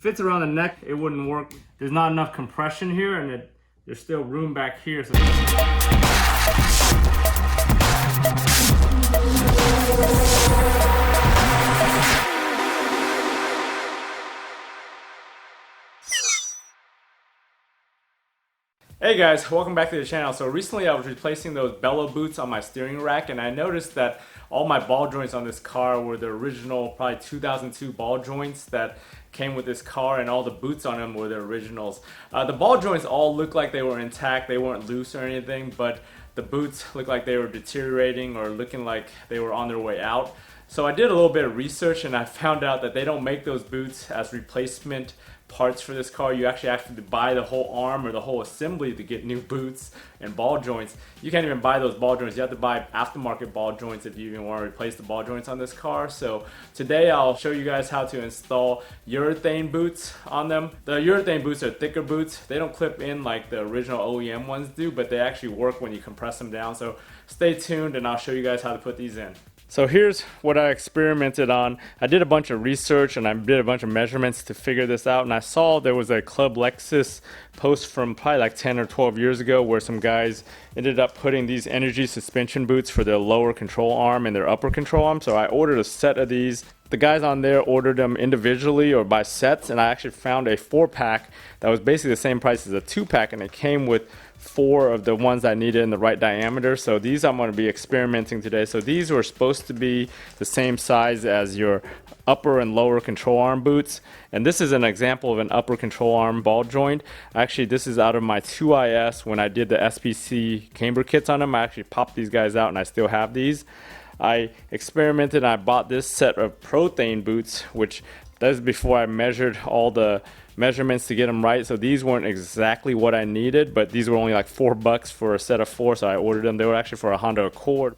fits around the neck, it wouldn't work. There's not enough compression here, and there's still room back here. So hey guys, welcome back to the channel. So recently I was replacing those bellow boots on my steering rack, and I noticed that all my ball joints on this car were the original, probably 2002 ball joints that came with this car, and all the boots on them were the originals. The ball joints all looked like they were intact, they weren't loose or anything, but the boots looked like they were deteriorating or looking like they were on their way out. So I did a little bit of research, and I found out that they don't make those boots as replacement parts for this car. You actually have to buy the whole arm or the whole assembly to get new boots and ball joints. You can't even buy those ball joints. You have to buy aftermarket ball joints if you even want to replace the ball joints on this car. So today I'll show you guys how to install urethane boots on them. The urethane boots are thicker boots. They don't clip in like the original OEM ones do, but they actually work when you compress them down. So stay tuned and I'll show you guys how to put these in. So here's what I experimented on. I did a bunch of research and I did a bunch of measurements to figure this out, and I saw there was a Club Lexus post from probably like 10 or 12 years ago where some guys ended up putting these energy suspension boots for their lower control arm and their upper control arm. So I ordered a set of these. The guys on there ordered them individually or by sets, and I actually found a 4-pack that was basically the same price as a 2-pack, and it came with 4 of the ones I needed in the right diameter. So these I'm going to be experimenting today. So these were supposed to be the same size as your upper and lower control arm boots, and this is an example of an upper control arm ball joint. Actually, this is out of my 2IS. When I did the SPC camber kits on them, I actually popped these guys out and I still have these. I experimented and I bought this set of Urethane boots, which that is before I measured all the measurements to get them right. So these weren't exactly what I needed, but these were only like $4 for a set of 4, so I ordered them. They were actually for a Honda Accord.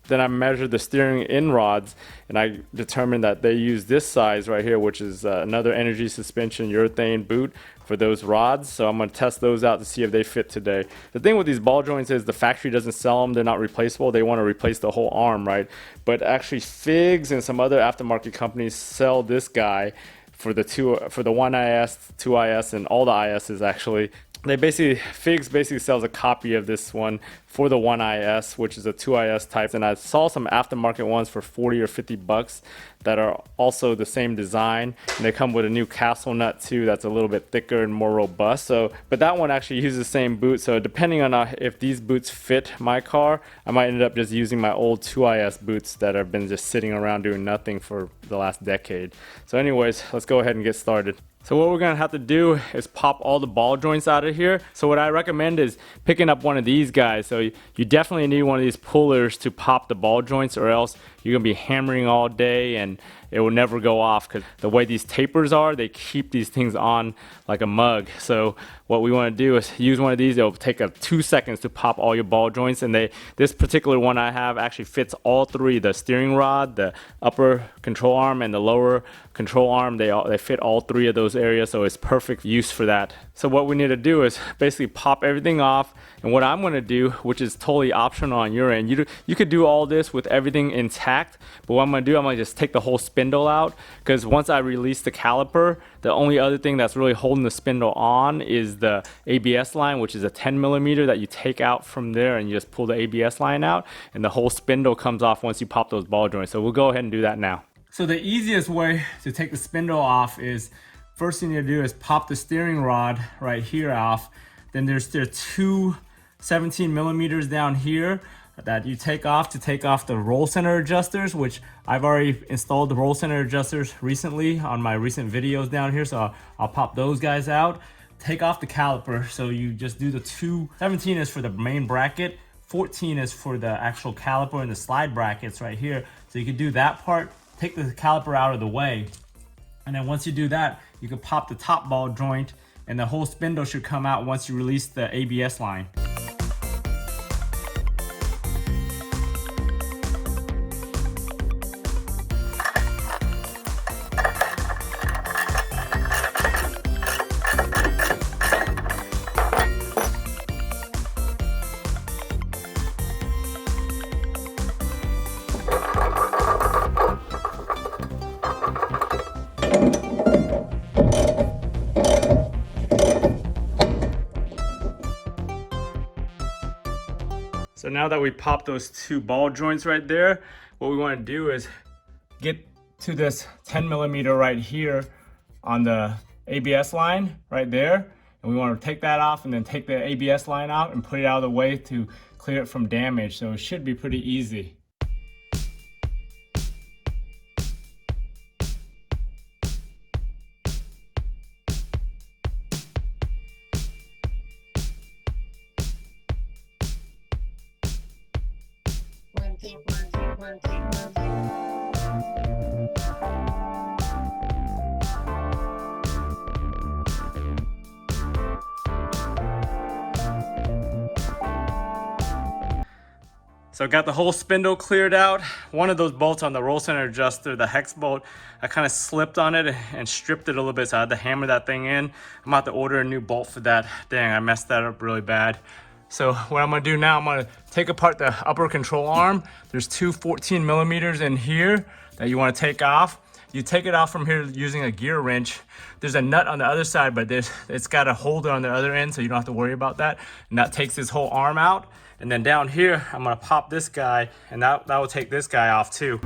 Then I measured the steering in rods, and I determined that they use this size right here, which is another energy suspension urethane boot for those rods. So I'm going to test those out to see if they fit today. The thing with these ball joints is the factory doesn't sell them. They're not replaceable. They want to replace the whole arm, right? But actually Figs and some other aftermarket companies sell this guy for the 1IS, 2IS, and all the ISs actually. Figs basically sells a copy of this one for the 1IS, which is a 2IS type, and I saw some aftermarket ones for 40 or 50 bucks that are also the same design, and they come with a new castle nut too that's a little bit thicker and more robust. But that one actually uses the same boot, so depending on if these boots fit my car, I might end up just using my old 2IS boots that have been just sitting around doing nothing for the last decade. So anyways, let's go ahead and get started. So what we're going to have to do is pop all the ball joints out of here. So what I recommend is picking up one of these guys. So you definitely need one of these pullers to pop the ball joints, or else you're going to be hammering all day and it will never go off, because the way these tapers are, they keep these things on like a mug. So what we want to do is use one of these. It'll take 2 seconds to pop all your ball joints, and this particular one I have actually fits all 3, the steering rod, the upper control arm, and the lower control arm. They fit all 3 of those areas, so it's perfect use for that. So what we need to do is basically pop everything off, and what I'm going to do, which is totally optional on your end, you could do all this with everything intact, but what I'm going to do, I'm going to just take the whole spindle out, because once I release the caliper, the only other thing that's really holding the spindle on is the ABS line, which is a 10mm that you take out from there, and you just pull the ABS line out, and the whole spindle comes off once you pop those ball joints. So we'll go ahead and do that now. So the easiest way to take the spindle off is, first thing you do is pop the steering rod right here off. Then there's 2 17mm down here that you take off to take off the roll center adjusters, which I've already installed the roll center adjusters recently on my recent videos down here. So I'll pop those guys out. Take off the caliper. So you just do the 17 is for the main bracket, 14 is for the actual caliper and the slide brackets right here. So you can do that part, take the caliper out of the way. And then once you do that, you can pop the top ball joint, and the whole spindle should come out once you release the ABS line. So now that we popped those two ball joints right there, what we want to do is get to this 10mm right here on the ABS line right there. And we want to take that off and then take the ABS line out and put it out of the way to clear it from damage. So it should be pretty easy. So I got the whole spindle cleared out. One of those bolts on the roll center adjuster, the hex bolt, I kind of slipped on it and stripped it a little bit, so I had to hammer that thing in. I'm about to order a new bolt for that. Dang, I messed that up really bad. So what I'm gonna do now, I'm gonna take apart the upper control arm. There's two 14mm in here that you wanna take off. You take it off from here using a gear wrench. There's a nut on the other side, but it's got a holder on the other end, so you don't have to worry about that. And that takes this whole arm out. And then down here, I'm gonna pop this guy, and that will take this guy off too.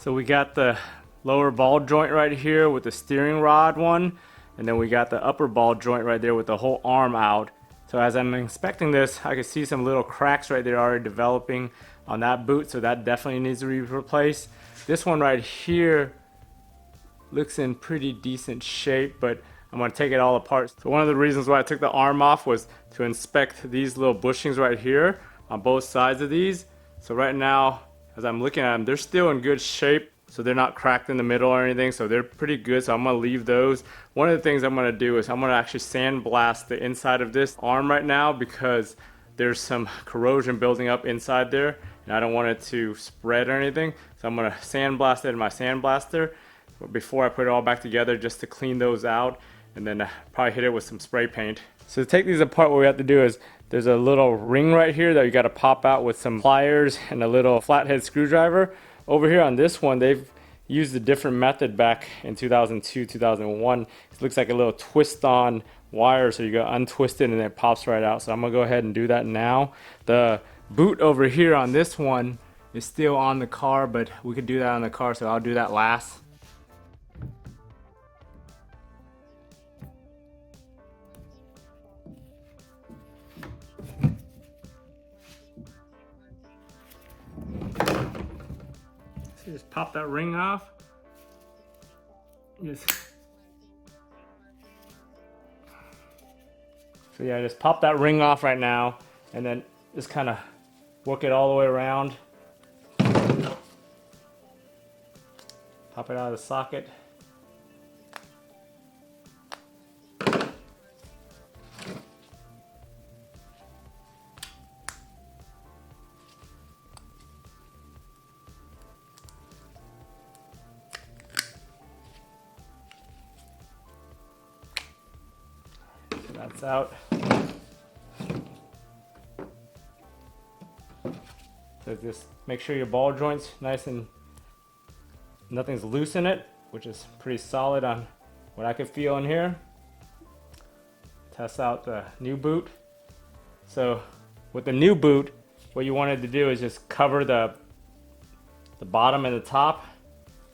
So we got the lower ball joint right here with the steering rod one, and then we got the upper ball joint right there with the whole arm out. So as I'm inspecting this, I can see some little cracks right there already developing on that boot, so that definitely needs to be replaced. This one right here looks in pretty decent shape, but I'm gonna take it all apart. So one of the reasons why I took the arm off was to inspect these little bushings right here on both sides of these. So right now, as I'm looking at them, they're still in good shape, so they're not cracked in the middle or anything, so they're pretty good, so I'm gonna leave those. One of the things I'm gonna do is I'm gonna actually sandblast the inside of this arm right now, because there's some corrosion building up inside there, and I don't want it to spread or anything, so I'm gonna sandblast it in my sandblaster before I put it all back together, just to clean those out, and then probably hit it with some spray paint. So to take these apart, what we have to do is there's a little ring right here that you got to pop out with some pliers and a little flathead screwdriver. Over here on this one, they've used a different method back in 2002, 2001. It looks like a little twist on wire, so you go untwist it and it pops right out. So I'm gonna go ahead and do that now. The boot over here on this one is still on the car, but we could do that on the car, so I'll do that last. So just pop that ring off. So yeah, just pop that ring off right now, and then just kind of work it all the way around. Pop it out of the socket. That's out. So just make sure your ball joint's nice and nothing's loose in it, which is pretty solid on what I could feel in here. Test out the new boot. So with the new boot, what you wanted to do is just cover the bottom and the top,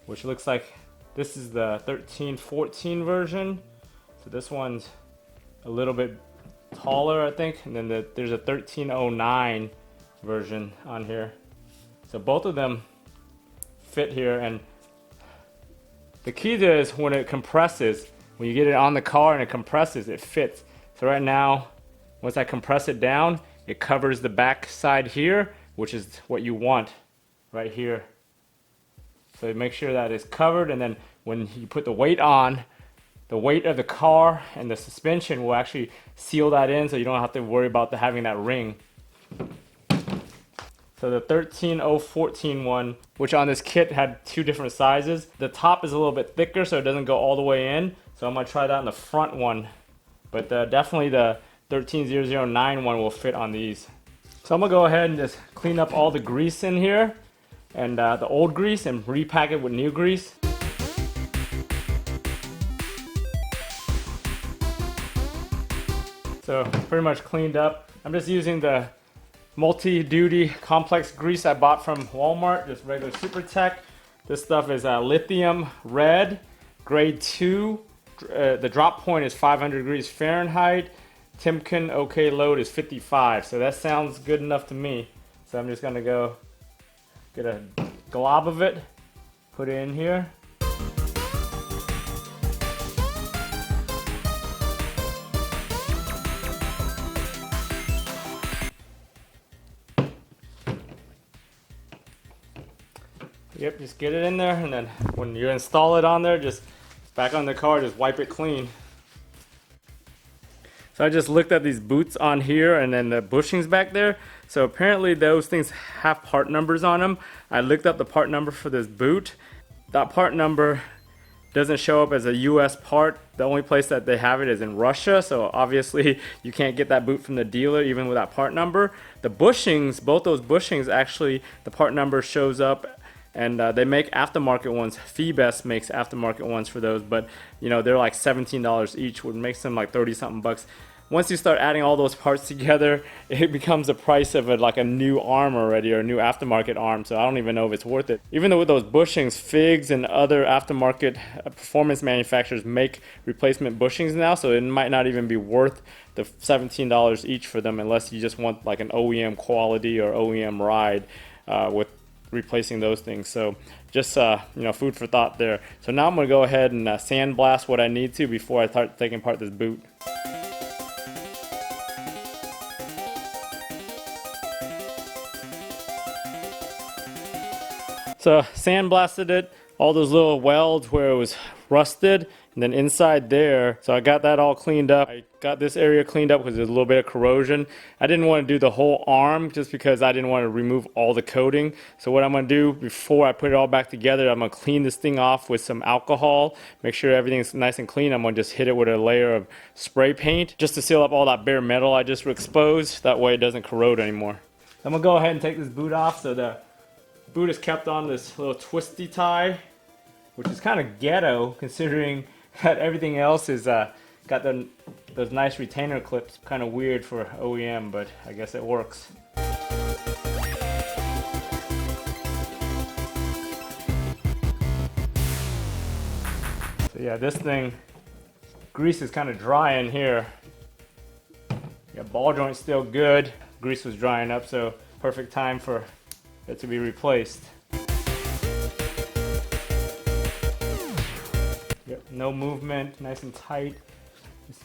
which looks like this is the 1314 version. So this one's a little bit taller, I think, and then there's a 1309 version on here. So both of them fit here, and the key to is when it compresses, when you get it on the car and it compresses, it fits. So right now, once I compress it down, it covers the back side here, which is what you want right here. So make sure that it's covered, and then when you put the weight on, the weight of the car and the suspension will actually seal that in, so you don't have to worry about having that ring. So the 13014 one, which on this kit had 2 different sizes. The top is a little bit thicker so it doesn't go all the way in. So I'm going to try that on the front one. But definitely the 13009 one will fit on these. So I'm going to go ahead and just clean up all the grease in here. And the old grease, and repack it with new grease. So pretty much cleaned up. I'm just using the multi-duty complex grease I bought from Walmart, just regular Super Tech. This stuff is lithium red, grade 2. The drop point is 500 degrees Fahrenheit. Timken OK load is 55, so that sounds good enough to me. So I'm just gonna go get a glob of it, put it in here. Yep, just get it in there, and then when you install it on there, just back on the car, just wipe it clean. So I just looked at these boots on here and then the bushings back there. So apparently those things have part numbers on them. I looked up the part number for this boot. That part number doesn't show up as a US part. The only place that they have it is in Russia, so obviously you can't get that boot from the dealer even with that part number. The bushings, both those bushings, actually the part number shows up. And they make aftermarket ones. Fee-Best makes aftermarket ones for those, but you know, they're like $17 each, which makes them like 30 something bucks. Once you start adding all those parts together, it becomes the price of like a new arm already, or a new aftermarket arm. So I don't even know if it's worth it. Even though with those bushings, Figs and other aftermarket performance manufacturers make replacement bushings now, so it might not even be worth the $17 each for them, unless you just want like an OEM quality or OEM ride with replacing those things. So just you know, food for thought there. So now I'm gonna go ahead and sandblast what I need to before I start taking apart this boot. So sandblasted it, all those little welds where it was rusted, and then inside there, so I got that all cleaned up. I got this area cleaned up because there's a little bit of corrosion. I didn't want to do the whole arm just because I didn't want to remove all the coating. So what I'm going to do before I put it all back together, I'm going to clean this thing off with some alcohol, make sure everything's nice and clean. I'm going to just hit it with a layer of spray paint just to seal up all that bare metal I just exposed. That way it doesn't corrode anymore. I'm going to go ahead and take this boot off. So the boot is kept on this little twisty tie, which is kind of ghetto considering that everything else is got those nice retainer clips. Kind of weird for OEM, but I guess it works. So yeah, this thing, grease is kind of dry in here. Yeah, ball joint's still good. Grease was drying up, so perfect time for it to be replaced. Yep, no movement, nice and tight. Just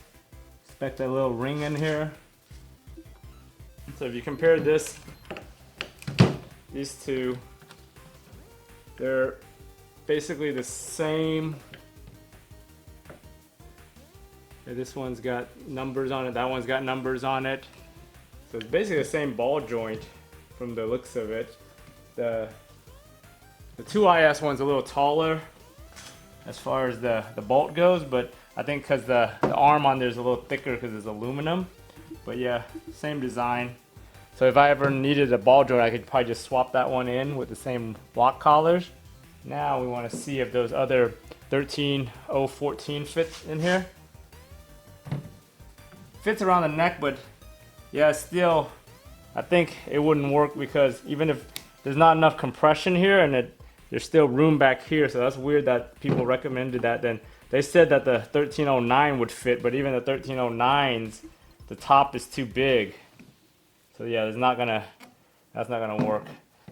expect a little ring in here. So if you compare these two, they're basically the same. Yeah, this one's got numbers on it, that one's got numbers on it. So it's basically the same ball joint from the looks of it. The 2IS one's a little taller as far as the bolt goes, but I think because the arm on there is a little thicker because it's aluminum. But yeah, same design. So if I ever needed a ball joint, I could probably just swap that one in with the same lock collars. Now we want to see if those other 13014 fits in here. Fits around the neck, but yeah, still, I think it wouldn't work because even if there's not enough compression here and there's still room back here, so that's weird that people recommended that. Then they said that the 1309 would fit, but even the 1309s, the top is too big. So yeah, that's not gonna work.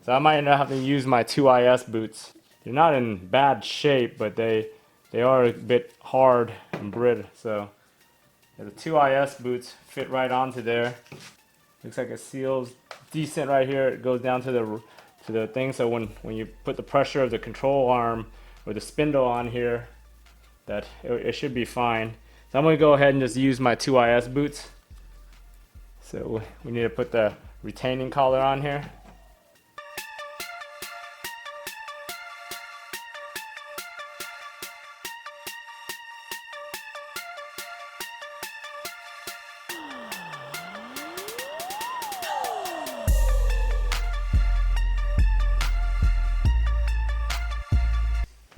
So I might have to use my 2IS boots. They're not in bad shape, but they are a bit hard and brittle. So yeah, the 2IS boots fit right onto there. Looks like it seals decent right here. It goes down to to the thing, so when you put the pressure of the control arm or the spindle on here, that it should be fine. So I'm going to go ahead and just use my 2 IS boots. So we need to put the retaining collar on here.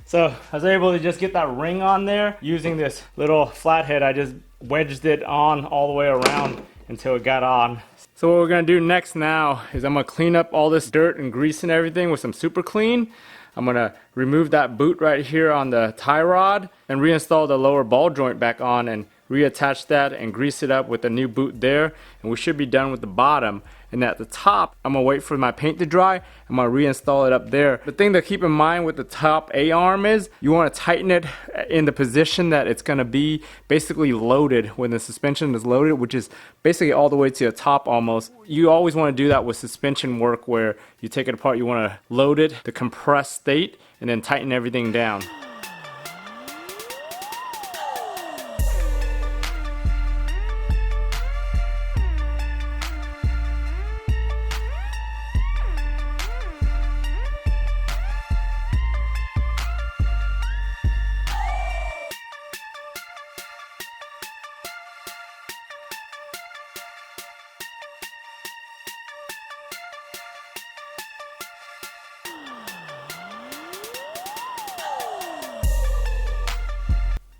So I was able to just get that ring on there using this little flathead. I just wedged it on all the way around until it got on. So what we're gonna do next now is I'm gonna clean up all this dirt and grease and everything with some super clean. I'm gonna remove that boot right here on the tie rod and reinstall the lower ball joint back on and reattach that and grease it up with the new boot there, and we should be done with the bottom. And at the top, I'm gonna wait for my paint to dry. I'm gonna reinstall it up there. The thing to keep in mind with the top A-arm is you wanna tighten it in the position that it's gonna be basically loaded when the suspension is loaded, which is basically all the way to the top almost. You always wanna do that with suspension work where you take it apart, you wanna load it, the compressed state, and then tighten everything down.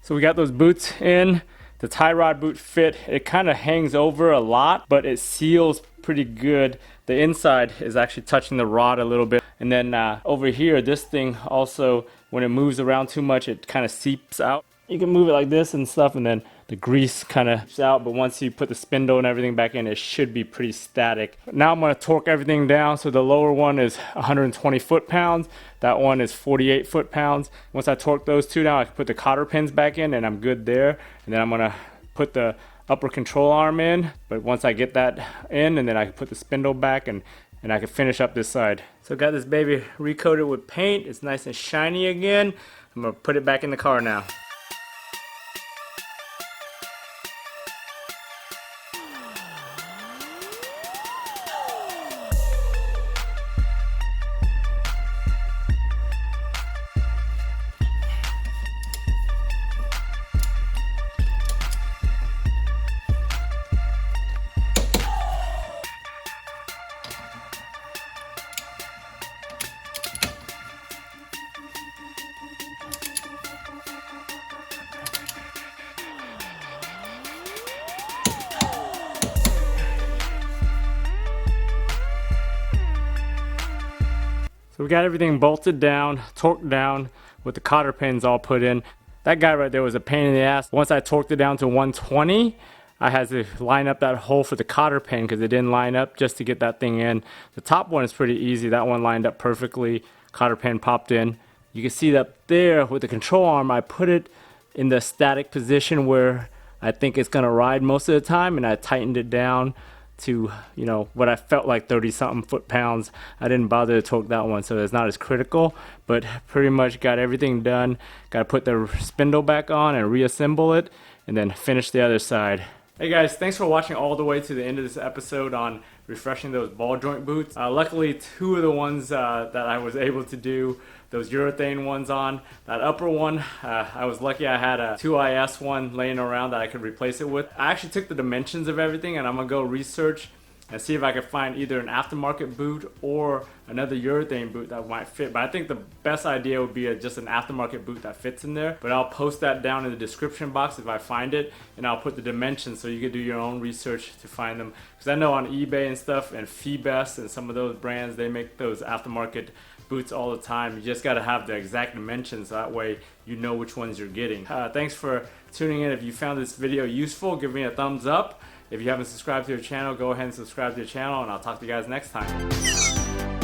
So we got those boots in. The tie rod boot fit. It kind of hangs over a lot, but it seals pretty good. The inside is actually touching the rod a little bit. And then over here, this thing also, when it moves around too much, it kind of seeps out. You can move it like this and stuff, and then the grease kind of seeps out, but once you put the spindle and everything back in, it should be pretty static. Now I'm going to torque everything down. So the lower one is 120 foot-pounds. That one is 48 foot-pounds. Once I torque those two down, I can put the cotter pins back in and I'm good there. And then I'm going to put the upper control arm in. But once I get that in, and then I can put the spindle back and I can finish up this side. So I got this baby recoated with paint. It's nice and shiny again. I'm going to put it back in the car now. So we got everything bolted down, torqued down with the cotter pins all put in. That guy right there was a pain in the ass. Once I torqued it down to 120, I had to line up that hole for the cotter pin because it didn't line up just to get that thing in. The top one is pretty easy. That one lined up perfectly. Cotter pin popped in. You can see that there with the control arm, I put it in the static position where I think it's gonna ride most of the time, and I tightened it down to, you know, what I felt like 30 something foot-pounds. I didn't bother to torque that one, so it's not as critical, but pretty much got everything done. Got to put the spindle back on and reassemble it and then finish the other side. Hey guys, thanks for watching all the way to the end of this episode on refreshing those ball joint boots. Luckily, two of the ones that I was able to do, those urethane ones on. That upper one, I was lucky I had a 2IS one laying around that I could replace it with. I actually took the dimensions of everything and I'm gonna go research and see if I could find either an aftermarket boot or another urethane boot that might fit. But I think the best idea would be just an aftermarket boot that fits in there. But I'll post that down in the description box if I find it, and I'll put the dimensions so you can do your own research to find them. Because I know on eBay and stuff, and Fee-Best and some of those brands, they make those aftermarket boots all the time. You just gotta have the exact dimensions, so that way you know which ones you're getting. Thanks for tuning in. If you found this video useful, give me a thumbs up. If you haven't subscribed to your channel, go ahead and subscribe to your channel, and I'll talk to you guys next time.